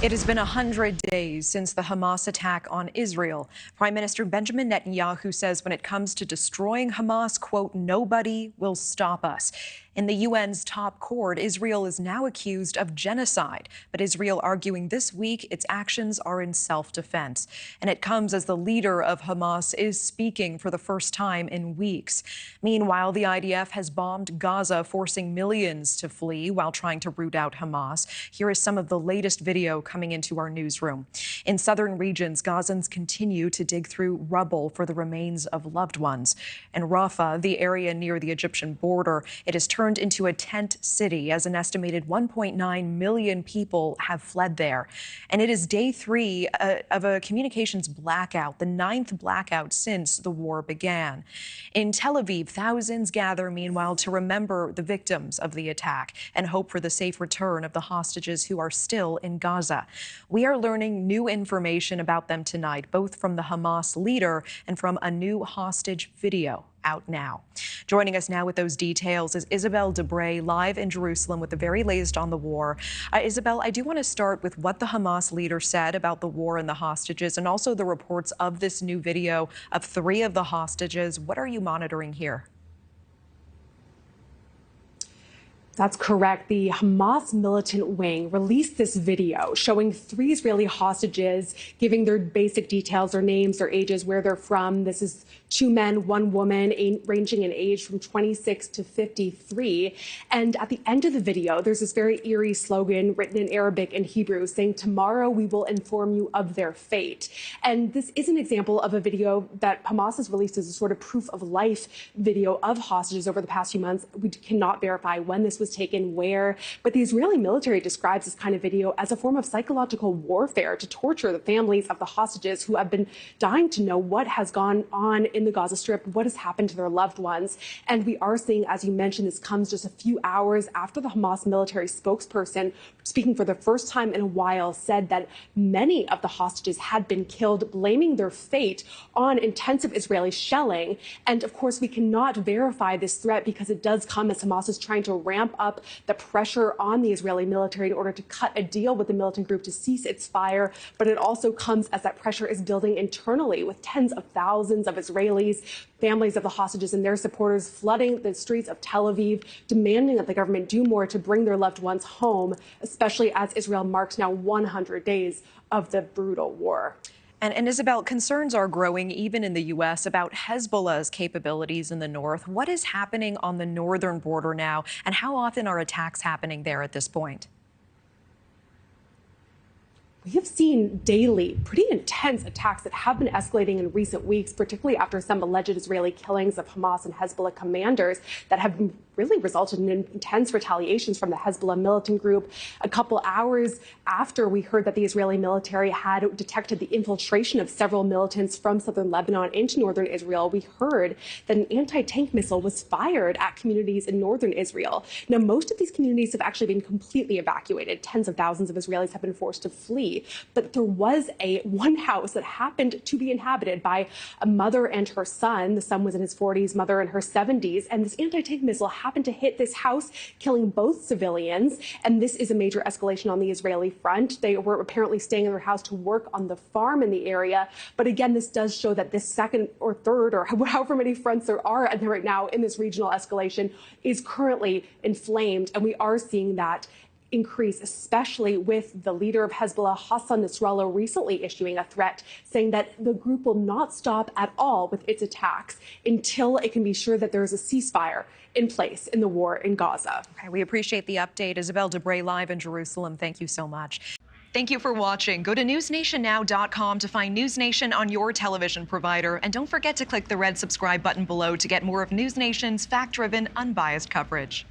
It has been 100 days since the Hamas attack on Israel. Prime Minister Benjamin Netanyahu says when it comes to destroying Hamas, quote, nobody will stop us. In the UN's top court, Israel is now accused of genocide, but Israel arguing this week its actions are in self-defense. And it comes as the leader of Hamas is speaking for the first time in weeks. Meanwhile, the IDF has bombed Gaza, forcing millions to flee while trying to root out Hamas. Here is some of the latest video coming into our newsroom. In southern regions, Gazans continue to dig through rubble for the remains of loved ones. In Rafah, the area near the Egyptian border, it has turned into a tent city as an estimated 1.9 million people have fled there. And it is day 3 of a communications blackout, the 9th blackout since the war began. In Tel Aviv, thousands gather meanwhile to remember the victims of the attack and hope for the safe return of the hostages who are still in Gaza. We are learning new information about them tonight, both from the Hamas leader and from a new hostage video out now. Joining us now with those details is Isabel Debre, live in Jerusalem with the very latest on the war. Isabel, I do want to start with what the Hamas leader said about the war and the hostages, and also the reports of this new video of 3 of the hostages. What are you monitoring here? That's correct. The Hamas militant wing released this video showing 3 Israeli hostages, giving their basic details, their names, their ages, where they're from. This is 2 men, 1 woman, ranging in age from 26 to 53. And at the end of the video, there's this very eerie slogan written in Arabic and Hebrew saying, "Tomorrow we will inform you of their fate." And this is an example of a video that Hamas has released as a sort of proof of life video of hostages over the past few months. We cannot verify when this was taken, where, but the Israeli military describes this kind of video as a form of psychological warfare to torture the families of the hostages who have been dying to know what has gone on in the Gaza Strip, what has happened to their loved ones. And we are seeing, as you mentioned, this comes just a few hours after the Hamas military spokesperson, speaking for the first time in a while, said that many of the hostages had been killed, blaming their fate on intensive Israeli shelling. And of course, we cannot verify this threat because it does come as Hamas is trying to ramp up the pressure on the Israeli military in order to cut a deal with the militant group to cease its fire. But it also comes as that pressure is building internally, with tens of thousands of Israelis, families of the hostages and their supporters flooding the streets of Tel Aviv, demanding that the government do more to bring their loved ones home, especially as Israel marks now 100 days of the brutal war. And Isabel, concerns are growing even in the U.S. about Hezbollah's capabilities in the north. What is happening on the northern border now, and how often are attacks happening there at this point? We have seen daily pretty intense attacks that have been escalating in recent weeks, particularly after some alleged Israeli killings of Hamas and Hezbollah commanders that have really resulted in intense retaliations from the Hezbollah militant group. A couple hours after we heard that the Israeli military had detected the infiltration of several militants from southern Lebanon into northern Israel, we heard that an anti-tank missile was fired at communities in northern Israel. Now, most of these communities have actually been completely evacuated. Tens of thousands of Israelis have been forced to flee. But there was one house that happened to be inhabited by a mother and her son. The son was in his 40s, mother in her 70s. And this anti-tank missile happened to hit this house, killing both civilians. And this is a major escalation on the Israeli front. They were apparently staying in their house to work on the farm in the area. But again, this does show that this second or third or however many fronts there are right now in this regional escalation is currently inflamed. And we are seeing that increase, especially with the leader of Hezbollah, Hassan Nasrallah, recently issuing a threat saying that the group will not stop at all with its attacks until it can be sure that there is a ceasefire in place in the war in Gaza. Okay, we appreciate the update. Isabel Debre, live in Jerusalem. Thank you so much. Thank you for watching. Go to newsnationnow.com to find News Nation on your television provider. And don't forget to click the red subscribe button below to get more of News Nation's fact-driven, unbiased coverage.